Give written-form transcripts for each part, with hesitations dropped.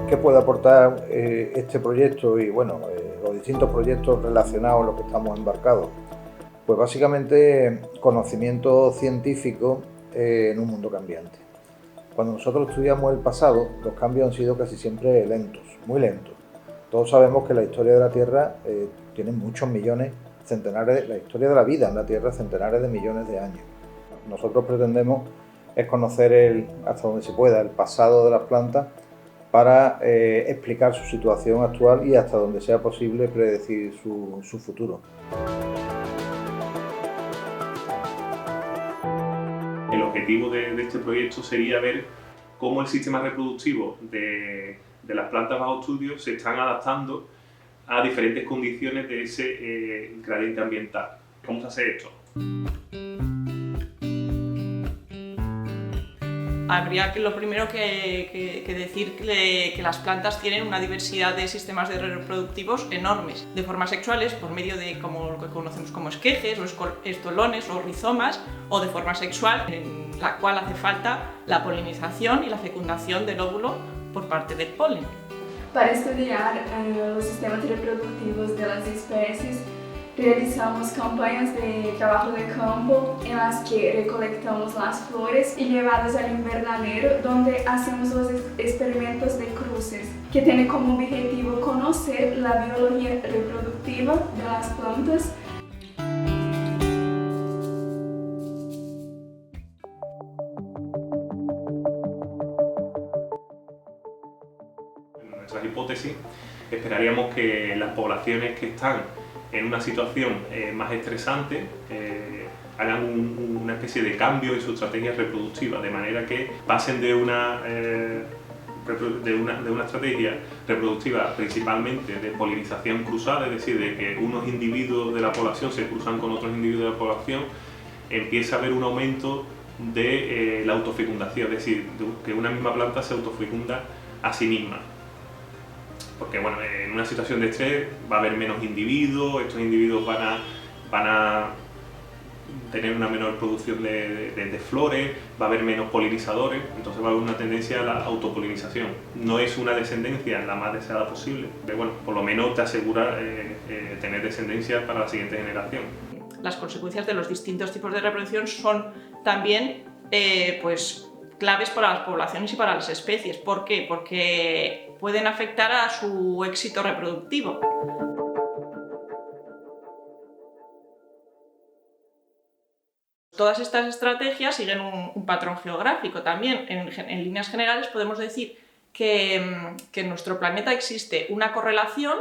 ¿Qué puede aportar este proyecto y bueno, los distintos proyectos relacionados en los que estamos embarcados? Pues básicamente conocimiento científico en un mundo cambiante. Cuando nosotros estudiamos el pasado, los cambios han sido casi siempre lentos, muy lentos. Todos sabemos que la historia de la Tierra tiene muchos millones, centenares, la historia de la vida en la Tierra, centenares de millones de años. Nosotros pretendemos es conocer hasta donde se pueda el pasado de las plantas para explicar su situación actual y hasta donde sea posible predecir su futuro. El objetivo de este proyecto sería ver cómo el sistema reproductivo de las plantas bajo estudio se están adaptando a diferentes condiciones de ese gradiente ambiental. ¿Cómo se hace esto? Habría lo primero que decir que las plantas tienen una diversidad de sistemas reproductivos enormes, de formas sexuales por medio de como lo que conocemos como esquejes o estolones o rizomas, o de forma sexual en la cual hace falta la polinización y la fecundación del óvulo por parte del polen. Para estudiar los sistemas reproductivos de las especies, realizamos campañas de trabajo de campo en las que recolectamos las flores y llevadas al invernadero, donde hacemos los experimentos de cruces, que tienen como objetivo conocer la biología reproductiva de las plantas. En nuestras hipótesis, esperaríamos que las poblaciones que están en una situación más estresante hagan una especie de cambio en su estrategia reproductiva, de manera que pasen de una estrategia reproductiva principalmente de polinización cruzada, es decir, de que unos individuos de la población se cruzan con otros individuos de la población, empieza a haber un aumento de la autofecundación, es decir, que una misma planta se autofecunda a sí misma. Porque bueno, en una situación de estrés va a haber menos individuos, estos individuos van a tener una menor producción de flores, va a haber menos polinizadores, entonces va a haber una tendencia a la autopolinización. No es una descendencia la más deseada posible, pero bueno, por lo menos te asegura tener descendencia para la siguiente generación. Las consecuencias de los distintos tipos de reproducción son también claves para las poblaciones y para las especies. ¿Por qué? Porque pueden afectar a su éxito reproductivo. Todas estas estrategias siguen un patrón geográfico también. En líneas generales podemos decir que en nuestro planeta existe una correlación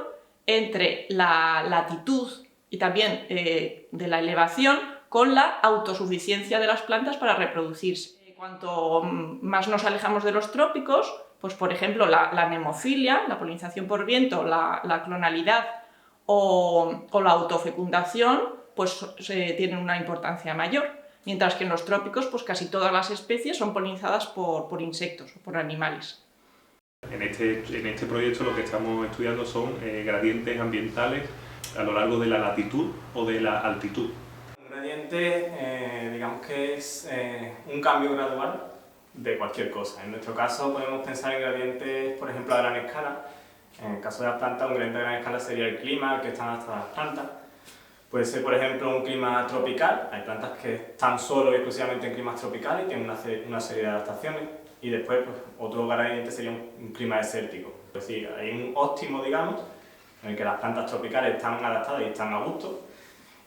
entre la latitud y también de la elevación con la autosuficiencia de las plantas para reproducirse. Cuanto más nos alejamos de los trópicos, pues por ejemplo la nemofilia, la polinización por viento, la clonalidad o la autofecundación, pues tienen una importancia mayor. Mientras que en los trópicos pues casi todas las especies son polinizadas por insectos o por animales. En este proyecto lo que estamos estudiando son gradientes ambientales a lo largo de la latitud o de la altitud. Un gradiente, digamos que es un cambio gradual de cualquier cosa. En nuestro caso podemos pensar en gradientes, por ejemplo, a gran escala. En el caso de las plantas, un gradiente a gran escala sería el clima al que están hasta las plantas. Puede ser, por ejemplo, un clima tropical. Hay plantas que están solo y exclusivamente en climas tropicales y tienen una serie de adaptaciones. Y después, pues, otro gradiente sería un clima desértico. Es decir, hay un óptimo, digamos, en el que las plantas tropicales están adaptadas y están a gusto.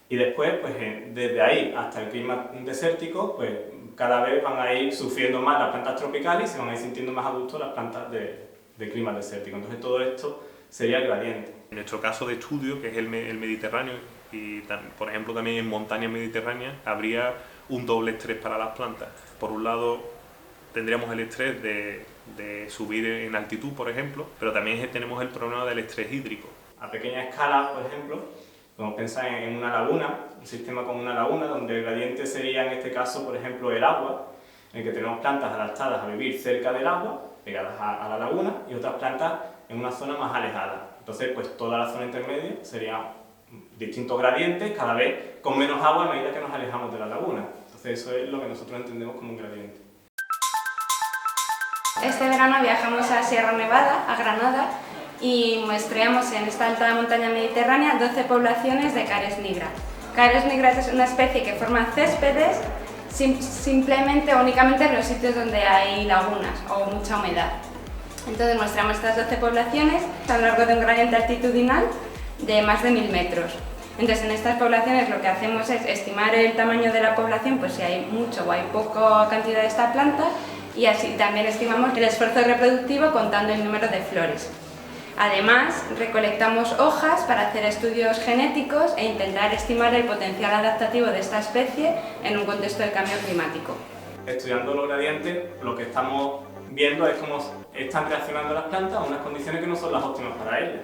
Y después, pues, desde ahí hasta el clima desértico, pues, cada vez van a ir sufriendo más las plantas tropicales y se van a ir sintiendo más a gusto las plantas de clima desértico. Entonces, todo esto sería el gradiente. En nuestro caso de estudio, que es el Mediterráneo, y por ejemplo también en montañas mediterráneas, habría un doble estrés para las plantas. Por un lado tendríamos el estrés de subir en altitud, por ejemplo, pero también tenemos el problema del estrés hídrico. A pequeña escala, por ejemplo, podemos pensar en una laguna, un sistema como una laguna, donde el gradiente sería en este caso, por ejemplo, el agua, en el que tenemos plantas adaptadas a vivir cerca del agua, pegadas a la laguna, y otras plantas en una zona más alejada. Entonces, pues toda la zona intermedia sería distintos gradientes, cada vez con menos agua a medida que nos alejamos de la laguna. Entonces eso es lo que nosotros entendemos como un gradiente. Este verano viajamos a Sierra Nevada, a Granada, y muestreamos en esta alta montaña mediterránea 12 poblaciones de Cares nigra. Cares nigra es una especie que forma céspedes simplemente o únicamente en los sitios donde hay lagunas o mucha humedad. Entonces muestramos estas 12 poblaciones a lo largo de un gradiente altitudinal de más de 1000 metros. Entonces en estas poblaciones lo que hacemos es estimar el tamaño de la población, pues si hay mucho o hay poca cantidad de esta planta, y así también estimamos el esfuerzo reproductivo contando el número de flores. Además, recolectamos hojas para hacer estudios genéticos e intentar estimar el potencial adaptativo de esta especie en un contexto de cambio climático. Estudiando los gradientes, lo que estamos viendo es cómo están reaccionando las plantas a unas condiciones que no son las óptimas para ellas.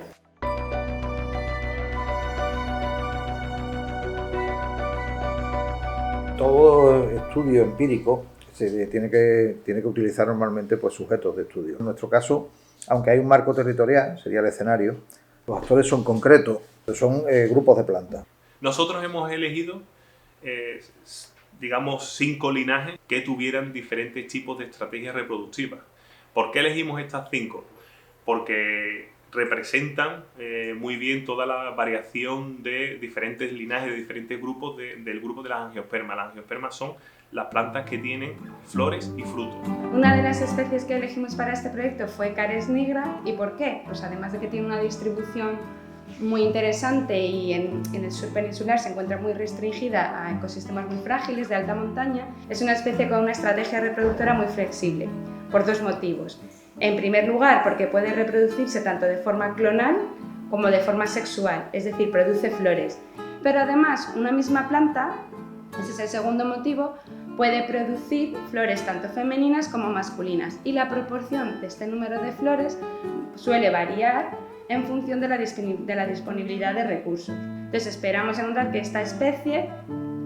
Todo estudio empírico tiene que utilizar normalmente pues, sujetos de estudio. En nuestro caso, aunque hay un marco territorial, sería el escenario, los actores son concretos, son grupos de plantas. Nosotros hemos elegido, digamos, 5 linajes que tuvieran diferentes tipos de estrategias reproductivas. ¿Por qué elegimos estas 5? Porque representan muy bien toda la variación de diferentes linajes, de diferentes grupos del grupo de las angiospermas. Las angiospermas son las plantas que tienen flores y frutos. Una de las especies que elegimos para este proyecto fue Cares nigra. ¿Y por qué? Pues además de que tiene una distribución muy interesante y en el sur peninsular se encuentra muy restringida a ecosistemas muy frágiles de alta montaña, es una especie con una estrategia reproductora muy flexible, por 2 motivos. En primer lugar, porque puede reproducirse tanto de forma clonal como de forma sexual, es decir, produce flores. Pero además, una misma planta, ese es el segundo motivo, puede producir flores tanto femeninas como masculinas, y la proporción de este número de flores suele variar en función de la disponibilidad de recursos. Entonces esperamos encontrar que esta especie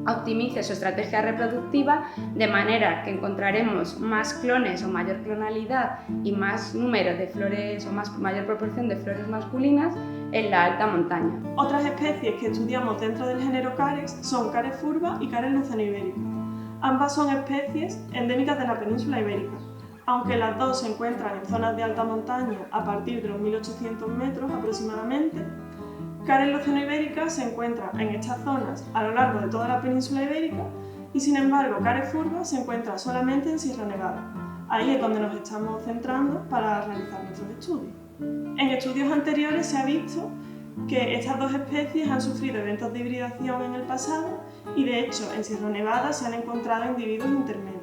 optimice su estrategia reproductiva de manera que encontraremos más clones o mayor clonalidad y más número de flores o mayor proporción de flores masculinas en la alta montaña. Otras especies que estudiamos dentro del género Cares son Cares furba y Cares lucenoibérica. Ambas son especies endémicas de la península ibérica, aunque las dos se encuentran en zonas de alta montaña a partir de los 1800 metros aproximadamente. Cares lucenoibérica se encuentra en estas zonas a lo largo de toda la península ibérica y sin embargo Cares furba se encuentra solamente en Sierra Nevada. Ahí es donde nos estamos centrando para realizar nuestros estudios. En estudios anteriores se ha visto que estas dos especies han sufrido eventos de hibridación en el pasado y de hecho en Sierra Nevada se han encontrado individuos intermedios.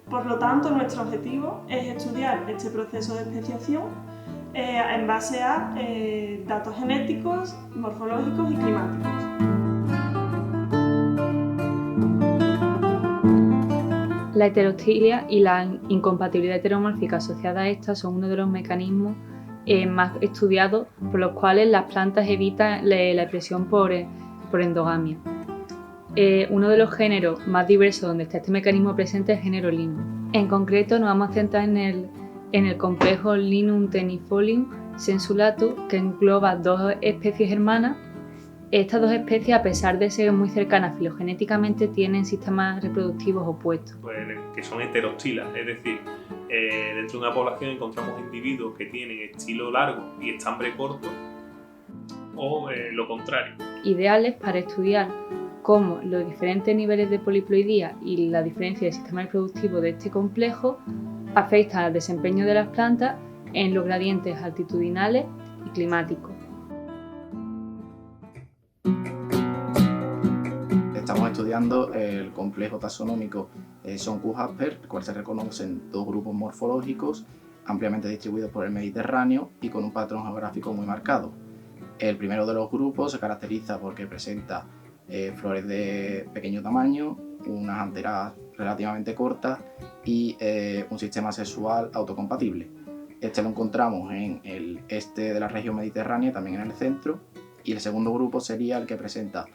Por lo tanto, nuestro objetivo es estudiar este proceso de especiación en base a datos genéticos, morfológicos y climáticos. La heterostilia y la incompatibilidad heteromórfica asociada a esta son uno de los mecanismos más estudiados por los cuales las plantas evitan la presión por endogamia. Uno de los géneros más diversos donde está este mecanismo presente es el género Linum. En concreto nos vamos a centrar en el complejo Linum tenifolium sensulatum, que engloba 2 especies hermanas. Estas 2 especies, a pesar de ser muy cercanas filogenéticamente, tienen sistemas reproductivos opuestos. Que son heterostilas, es decir, dentro de una población encontramos individuos que tienen estilo largo y estambre corto, o lo contrario. Ideales para estudiar cómo los diferentes niveles de poliploidía y la diferencia del sistema reproductivo de este complejo afectan al desempeño de las plantas en los gradientes altitudinales y climáticos. Estamos estudiando el complejo taxonómico Son-Q-Jasper, el cual se reconocen 2 grupos morfológicos ampliamente distribuidos por el Mediterráneo y con un patrón geográfico muy marcado. El primero de los grupos se caracteriza porque presenta flores de pequeño tamaño, unas anteras relativamente cortas y un sistema sexual autocompatible. Este lo encontramos en el este de la región mediterránea, también en el centro, y el segundo grupo sería el que presenta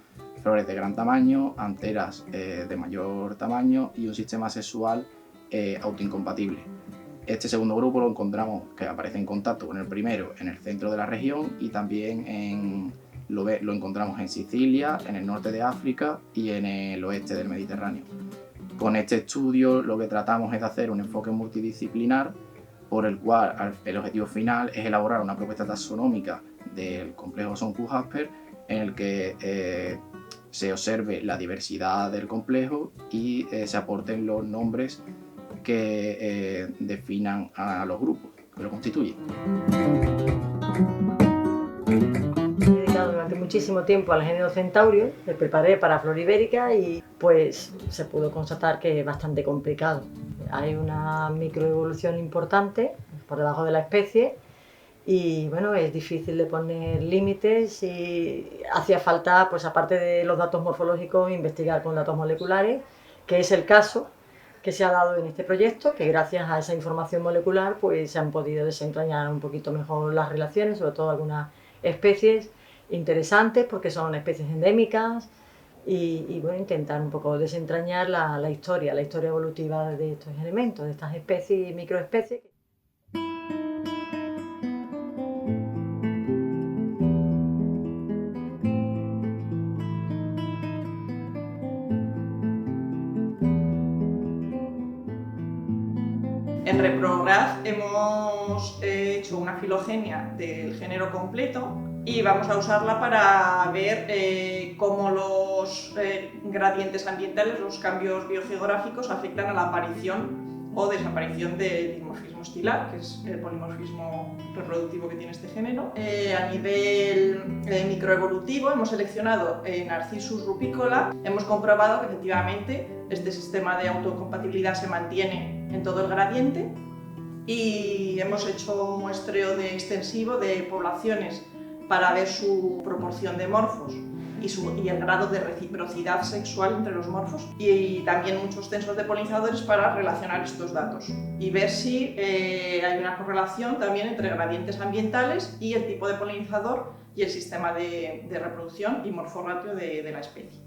flores de gran tamaño, anteras de mayor tamaño y un sistema sexual autoincompatible. Este segundo grupo lo encontramos, que aparece en contacto con el primero, en el centro de la región y también lo encontramos en Sicilia, en el norte de África y en el oeste del Mediterráneo. Con este estudio lo que tratamos es de hacer un enfoque multidisciplinar por el cual el objetivo final es elaborar una propuesta taxonómica del complejo Son-Q-Jasper en el que se observe la diversidad del complejo y se aporten los nombres que definan a los grupos que lo constituyen. He dedicado durante muchísimo tiempo al género Centaurio, me preparé para Floribérica y pues se pudo constatar que es bastante complicado. Hay una microevolución importante por debajo de la especie y bueno, es difícil de poner límites y hacía falta, pues aparte de los datos morfológicos, investigar con datos moleculares, que es el caso que se ha dado en este proyecto, que gracias a esa información molecular pues se han podido desentrañar un poquito mejor las relaciones, sobre todo algunas especies interesantes porque son especies endémicas y bueno, intentar un poco desentrañar la historia evolutiva de estos elementos, de estas especies y microespecies. En ReproGraph hemos hecho una filogenia del género completo y vamos a usarla para ver cómo los gradientes ambientales, los cambios biogeográficos afectan a la aparición o desaparición del dimorfismo estilar, que es el polimorfismo reproductivo que tiene este género. A nivel microevolutivo hemos seleccionado Narcissus rupicola, hemos comprobado que efectivamente este sistema de autocompatibilidad se mantiene en todo el gradiente y hemos hecho un muestreo extensivo de poblaciones para ver su proporción de morfos y el grado de reciprocidad sexual entre los morfos y también muchos censos de polinizadores para relacionar estos datos y ver si hay una correlación también entre gradientes ambientales y el tipo de polinizador y el sistema de reproducción y morforratio de la especie.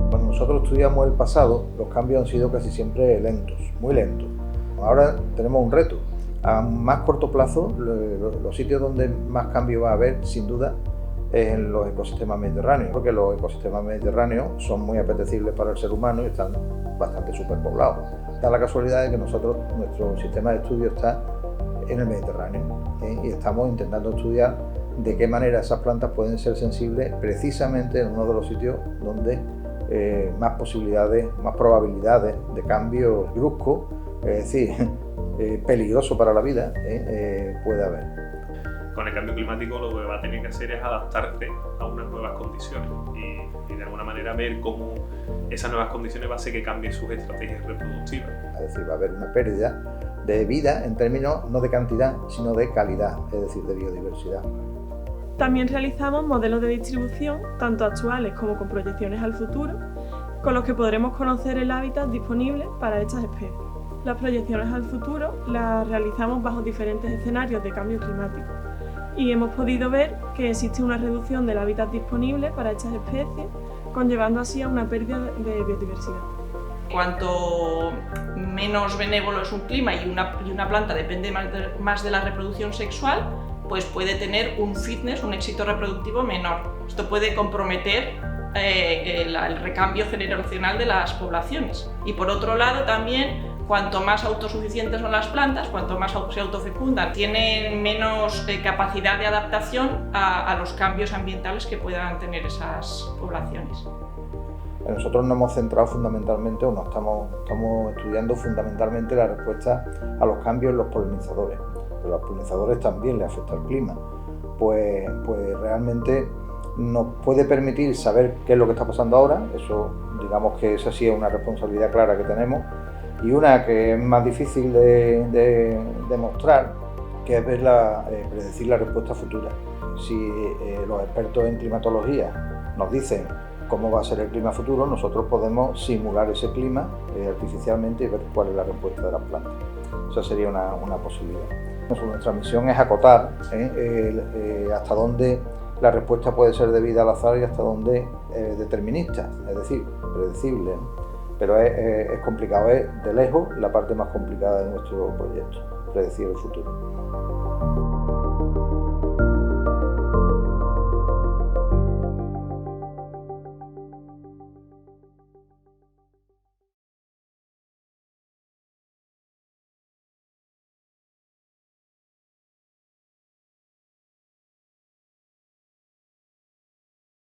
Cuando nosotros estudiamos el pasado, los cambios han sido casi siempre lentos, muy lentos. Ahora tenemos un reto. A más corto plazo, los sitios donde más cambio va a haber, sin duda, es en los ecosistemas mediterráneos, porque los ecosistemas mediterráneos son muy apetecibles para el ser humano y están bastante superpoblados. Da la casualidad de que nuestro sistema de estudio está en el Mediterráneo y estamos intentando estudiar de qué manera esas plantas pueden ser sensibles precisamente en uno de los sitios donde más posibilidades, más probabilidades de cambio brusco, es decir, peligroso para la vida, puede haber. Con el cambio climático lo que va a tener que hacer es adaptarse a unas nuevas condiciones y de alguna manera ver cómo esas nuevas condiciones va a hacer que cambien sus estrategias reproductivas. Es decir, va a haber una pérdida de vida en términos no de cantidad, sino de calidad, es decir, de biodiversidad. También realizamos modelos de distribución, tanto actuales como con proyecciones al futuro, con los que podremos conocer el hábitat disponible para estas especies. Las proyecciones al futuro las realizamos bajo diferentes escenarios de cambio climático y hemos podido ver que existe una reducción del hábitat disponible para estas especies, conllevando así a una pérdida de biodiversidad. Cuanto menos benévolo es un clima y una planta depende más de la reproducción sexual, pues puede tener un fitness, un éxito reproductivo menor. Esto puede comprometer el recambio generacional de las poblaciones. Y por otro lado también, cuanto más autosuficientes son las plantas, cuanto más se autofecundan, tienen menos capacidad de adaptación a los cambios ambientales que puedan tener esas poblaciones. Nosotros nos hemos centrado fundamentalmente, o estamos estudiando fundamentalmente la respuesta a los cambios en los polinizadores. Pero a los polinizadores también les afecta el clima. Pues realmente nos puede permitir saber qué es lo que está pasando ahora. Eso, digamos que esa sí es una responsabilidad clara que tenemos. Y una que es más difícil de demostrar, que es predecir la respuesta futura. Si los expertos en climatología nos dicen cómo va a ser el clima futuro, nosotros podemos simular ese clima artificialmente y ver cuál es la respuesta de las plantas. Esa sería una posibilidad. Nuestra misión es acotar hasta dónde la respuesta puede ser debida al azar y hasta dónde determinista, es decir, predecible, ¿no? Pero es complicado, es de lejos la parte más complicada de nuestro proyecto, predecir el futuro.